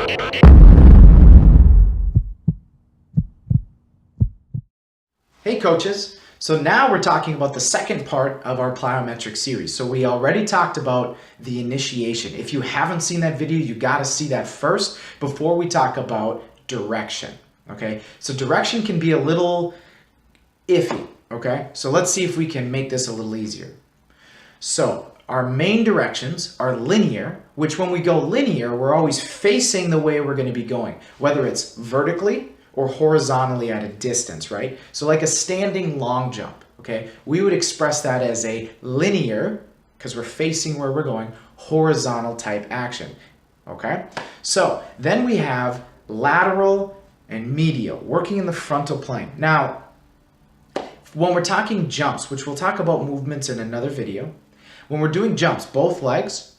Hey coaches, so now we're talking about the second part of our plyometric series. So we already talked about the initiation. If you haven't seen that video, you got to see that first before we talk about direction. Okay, so direction can be a little iffy. Okay, so let's see if we can make this a little easier. So our main directions are linear, which when we go linear, we're always facing the way we're going to be going, whether it's vertically or horizontally at a distance, right? So like a standing long jump, okay? We would express that as a linear, because we're facing where we're going, horizontal type action, okay? So then we have lateral and medial, working in the frontal plane. Now, when we're talking jumps, which we'll talk about movements in another video, when we're doing jumps, both legs,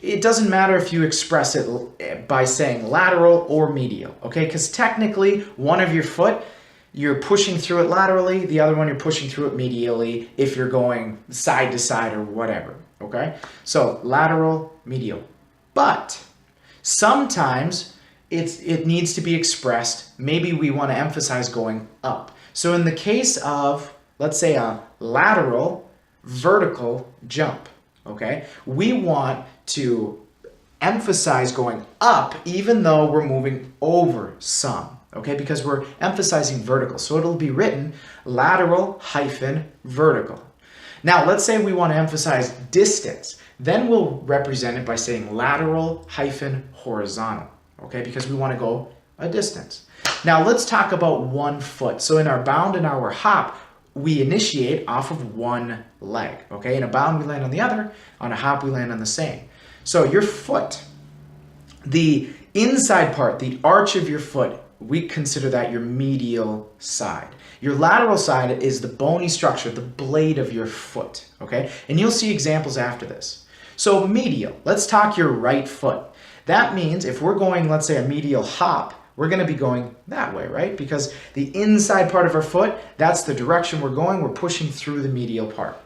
it doesn't matter if you express it by saying lateral or medial, okay? Because technically, one of your foot, you're pushing through it laterally, the other one you're pushing through it medially if you're going side to side or whatever, okay? So lateral, medial. But sometimes it needs to be expressed, maybe we want to emphasize going up. So in the case of, let's say, a lateral vertical jump, okay, we want to emphasize going up even though we're moving over some, okay, because we're emphasizing vertical. So it'll be written lateral hyphen vertical. Now let's say we want to emphasize distance, then we'll represent it by saying lateral hyphen horizontal, okay, because we want to go a distance. Now let's talk about one foot. So in our bound and our hop, we initiate off of one leg, okay? In a bound, we land on the other. On a hop, we land on the same. So your foot, the inside part, the arch of your foot, we consider that your medial side. Your lateral side is the bony structure, the blade of your foot, okay? And you'll see examples after this. So medial, let's talk your right foot. That means if we're going, let's say, a medial hop, we're going to be going that way, right? Because the inside part of our foot, that's the direction we're going. We're pushing through the medial part.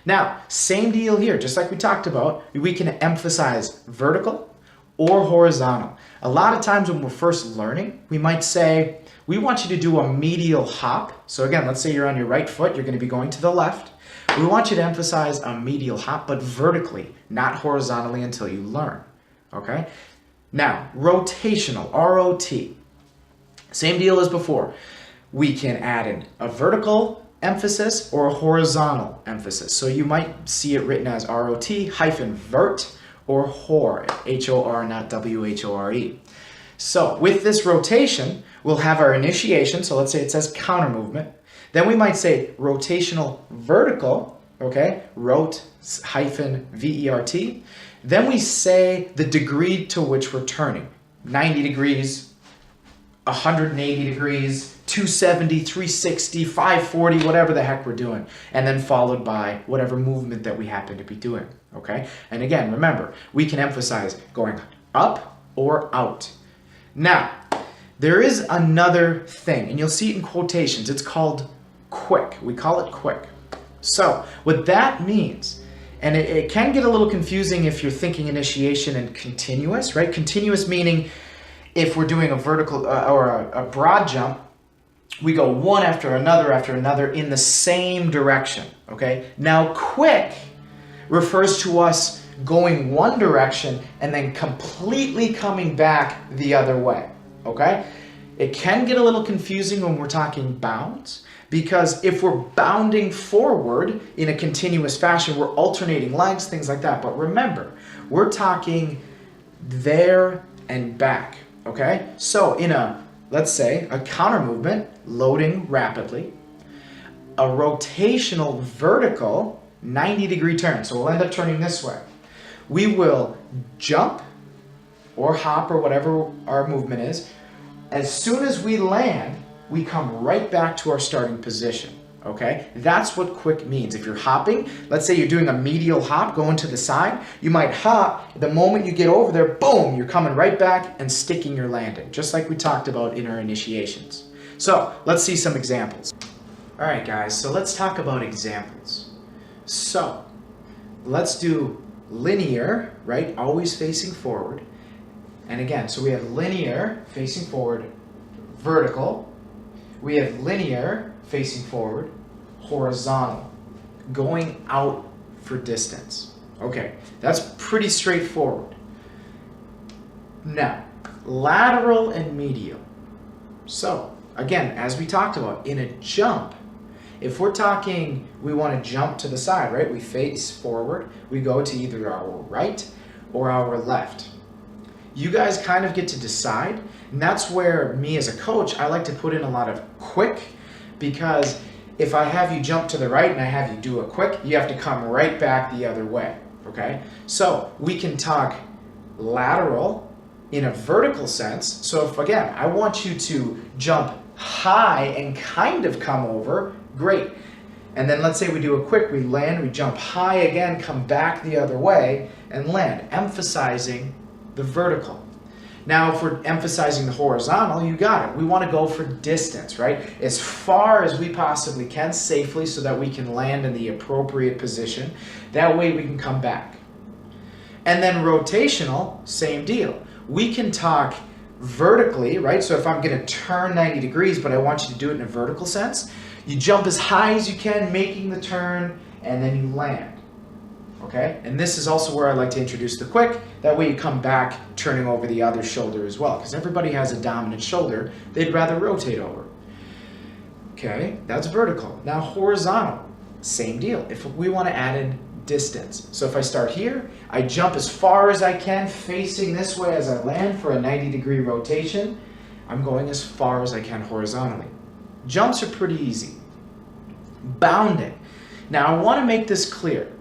Now, same deal here. Just like we talked about, we can emphasize vertical or horizontal. A lot of times when we're first learning, we might say, we want you to do a medial hop. So again, let's say you're on your right foot. You're going to be going to the left. We want you to emphasize a medial hop, but vertically, not horizontally until you learn, okay? Now, rotational, ROT. Same deal as before. We can add in a vertical emphasis or a horizontal emphasis. So you might see it written as ROT hyphen vert or HOR, H-O-R, not W-H-O-R-E. So with this rotation, we'll have our initiation. So let's say it says counter movement. Then we might say rotational vertical, okay, rot hyphen V-E-R-T. Then we say the degree to which we're turning, 90 degrees, 180 degrees, 270, 360, 540, whatever the heck we're doing. And then followed by whatever movement that we happen to be doing, okay? And again, remember, we can emphasize going up or out. Now, there is another thing, and you'll see it in quotations. It's called quick. We call it quick. So what that means, and it can get a little confusing if you're thinking initiation and continuous, right? Continuous meaning if we're doing a vertical or a broad jump, we go one after another in the same direction, okay? Now, quick refers to us going one direction and then completely coming back the other way, okay? It can get a little confusing when we're talking bounds, because if we're bounding forward in a continuous fashion, we're alternating legs, things like that. But remember, we're talking there and back, okay? So in a, let's say, a counter movement, loading rapidly, a rotational vertical 90-degree turn. So we'll end up turning this way. We will jump or hop or whatever our movement is. As soon as we land, we come right back to our starting position, okay? That's what quick means. If you're hopping, let's say you're doing a medial hop going to the side, you might hop, the moment you get over there, boom, you're coming right back and sticking your landing, just like we talked about in our initiations. So let's see some examples. All right, guys, so let's talk about examples. So let's do linear, right? Always facing forward. And again, so we have linear facing forward, vertical. We have linear facing forward, horizontal, going out for distance. Okay, that's pretty straightforward. Now, lateral and medial. So, again, as we talked about, in a jump, if we're talking, we want to jump to the side, right? We face forward, we go to either our right or our left. You guys kind of get to decide, and that's where me as a coach, I like to put in a lot of quick, because if I have you jump to the right and I have you do a quick, you have to come right back the other way, okay? So we can talk lateral in a vertical sense. So if, again, I want you to jump high and kind of come over, great. And then let's say we do a quick, we land, we jump high again, come back the other way, and land, emphasizing the vertical. Now, if we're emphasizing the horizontal, you got it. We want to go for distance, right? As far as we possibly can, safely, so that we can land in the appropriate position. That way we can come back. And then rotational, same deal. We can talk vertically, right? So if I'm going to turn 90 degrees, but I want you to do it in a vertical sense, you jump as high as you can, making the turn, and then you land. Okay? And this is also where I like to introduce the quick. That way you come back turning over the other shoulder as well, because everybody has a dominant shoulder they'd rather rotate over. Okay? That's vertical. Now horizontal, same deal. If we want to add in distance. So if I start here, I jump as far as I can, facing this way as I land for a 90-degree rotation. I'm going as far as I can horizontally. Jumps are pretty easy. Bounding. Now I want to make this clear.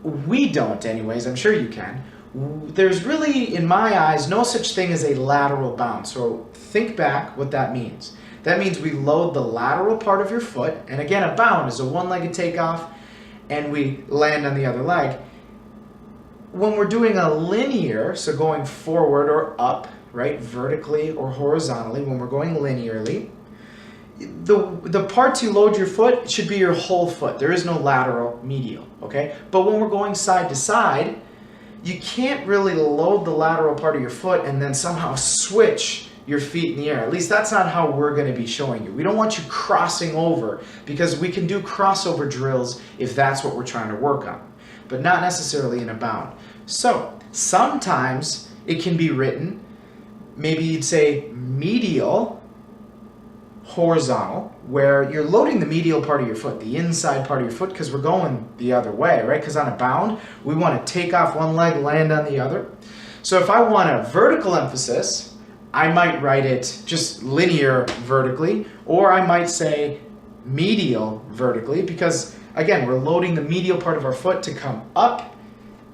We don't anyways, I'm sure you can. There's really, in my eyes, no such thing as a lateral bound. So think back what that means. That means we load the lateral part of your foot, and again, a bound is a one-legged takeoff, and we land on the other leg. When we're doing a linear, so going forward or up, right, vertically or horizontally, when we're going linearly, the parts you load your foot should be your whole foot. There is no lateral medial, okay? But when we're going side to side, you can't really load the lateral part of your foot and then somehow switch your feet in the air. At least that's not how we're going to be showing you. We don't want you crossing over, because we can do crossover drills if that's what we're trying to work on, but not necessarily in a bound. So sometimes it can be written, maybe you'd say medial, horizontal, where you're loading the medial part of your foot, the inside part of your foot, because we're going the other way, right? Because on a bound, we want to take off one leg, land on the other. So if I want a vertical emphasis, I might write it just linear vertically, or I might say medial vertically, because again, we're loading the medial part of our foot to come up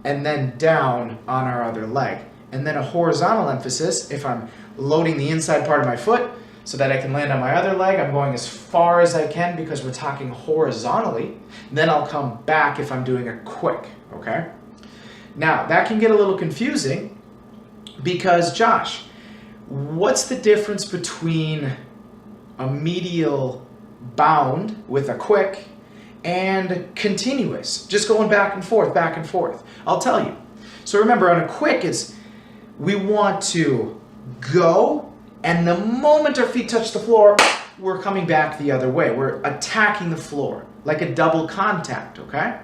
and then down on our other leg. And then a horizontal emphasis, if I'm loading the inside part of my foot so that I can land on my other leg, I'm going as far as I can because we're talking horizontally. Then I'll come back if I'm doing a quick, okay? Now, that can get a little confusing because, Josh, what's the difference between a medial bound with a quick and continuous, just going back and forth, back and forth? I'll tell you. So remember, on a quick, we want to go, and the moment our feet touch the floor, we're coming back the other way. We're attacking the floor, like a double contact, okay?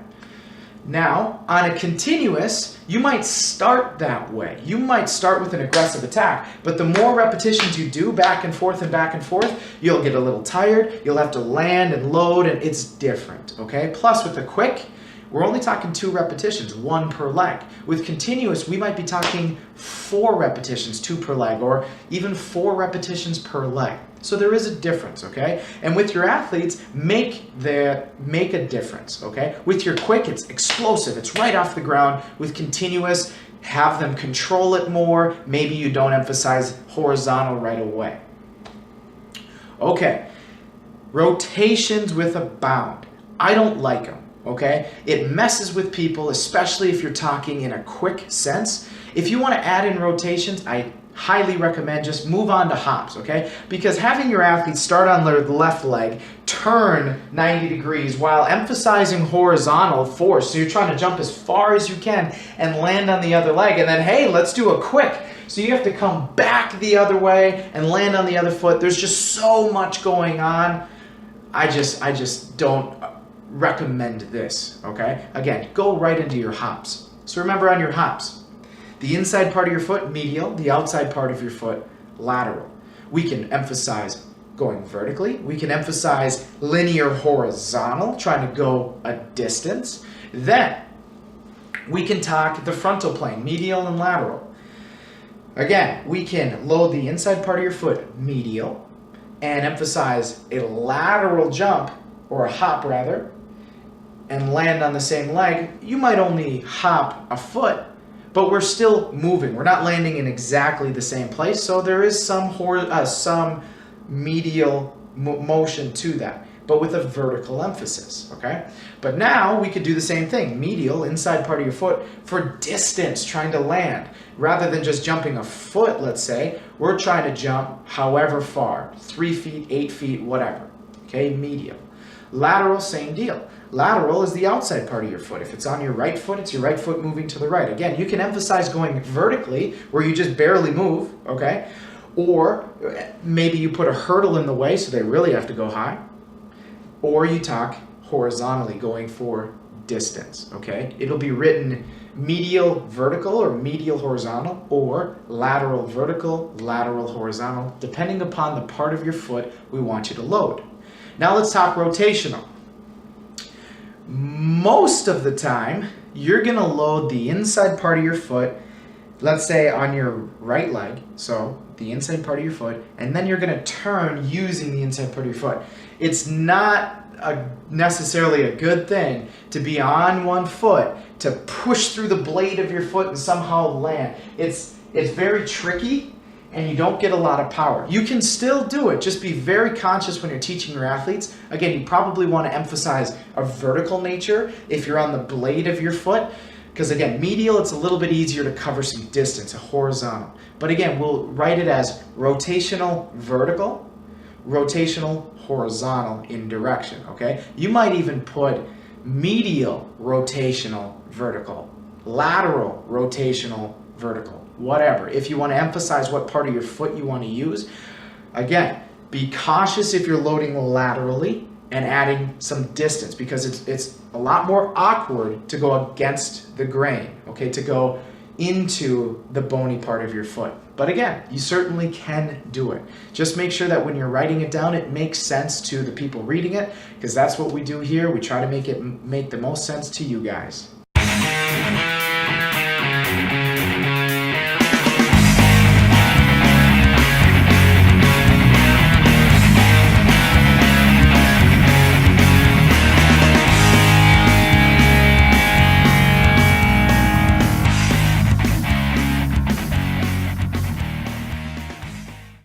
Now, on a continuous, you might start that way. You might start with an aggressive attack, but the more repetitions you do back and forth, you'll get a little tired, you'll have to land and load, and it's different, okay? Plus, with a quick, we're only talking 2 repetitions, 1 per leg. With continuous, we might be talking 4 repetitions, 2 per leg, or even 4 repetitions per leg. So there is a difference, okay? And with your athletes, make a difference, okay? With your quick, it's explosive, it's right off the ground. With continuous, have them control it more. Maybe you don't emphasize horizontal right away. Okay, rotations with a bound. I don't like them. Okay? It messes with people, especially if you're talking in a quick sense. If you want to add in rotations, I highly recommend just move on to hops, okay? Because having your athletes start on their left leg, turn 90 degrees while emphasizing horizontal force. So you're trying to jump as far as you can and land on the other leg. And then, hey, let's do a quick. So you have to come back the other way and land on the other foot. There's just so much going on. I just don't recommend this, okay? Again, go right into your hops. So remember on your hops, the inside part of your foot, medial, the outside part of your foot, lateral. We can emphasize going vertically. We can emphasize linear horizontal, trying to go a distance. Then we can talk the frontal plane, medial and lateral. Again, we can load the inside part of your foot, medial, and emphasize a lateral jump, or a hop rather, and land on the same leg. You might only hop a foot, but we're still moving. We're not landing in exactly the same place, so there is some medial motion to that, but with a vertical emphasis, okay? But now we could do the same thing, medial, inside part of your foot, for distance, trying to land. Rather than just jumping a foot, let's say, we're trying to jump however far, 3 feet, 8 feet, whatever, okay, medial. Lateral, same deal. Lateral is the outside part of your foot. If it's on your right foot, it's your right foot moving to the right. Again, you can emphasize going vertically, where you just barely move, okay? Or maybe you put a hurdle in the way, so they really have to go high. Or you talk horizontally, going for distance, okay? It'll be written medial vertical or medial horizontal, or lateral vertical, lateral horizontal, depending upon the part of your foot we want you to load. Now let's talk rotational. Most of the time, you're gonna load the inside part of your foot, let's say on your right leg, so the inside part of your foot, and then you're gonna turn using the inside part of your foot. It's not necessarily a good thing to be on one foot, to push through the blade of your foot and somehow land. It's very tricky, and you don't get a lot of power. You can still do it, just be very conscious when you're teaching your athletes. Again, you probably want to emphasize a vertical nature if you're on the blade of your foot, because again, medial, it's a little bit easier to cover some distance, a horizontal. But again, we'll write it as rotational vertical, rotational horizontal in direction, okay? You might even put medial rotational vertical, lateral rotational vertical, whatever. If you want to emphasize what part of your foot you want to use, again, be cautious if you're loading laterally and adding some distance, because it's a lot more awkward to go against the grain, okay, to go into the bony part of your foot. But again, you certainly can do it. Just make sure that when you're writing it down, it makes sense to the people reading it, because that's what we do here. We try to make it make the most sense to you guys.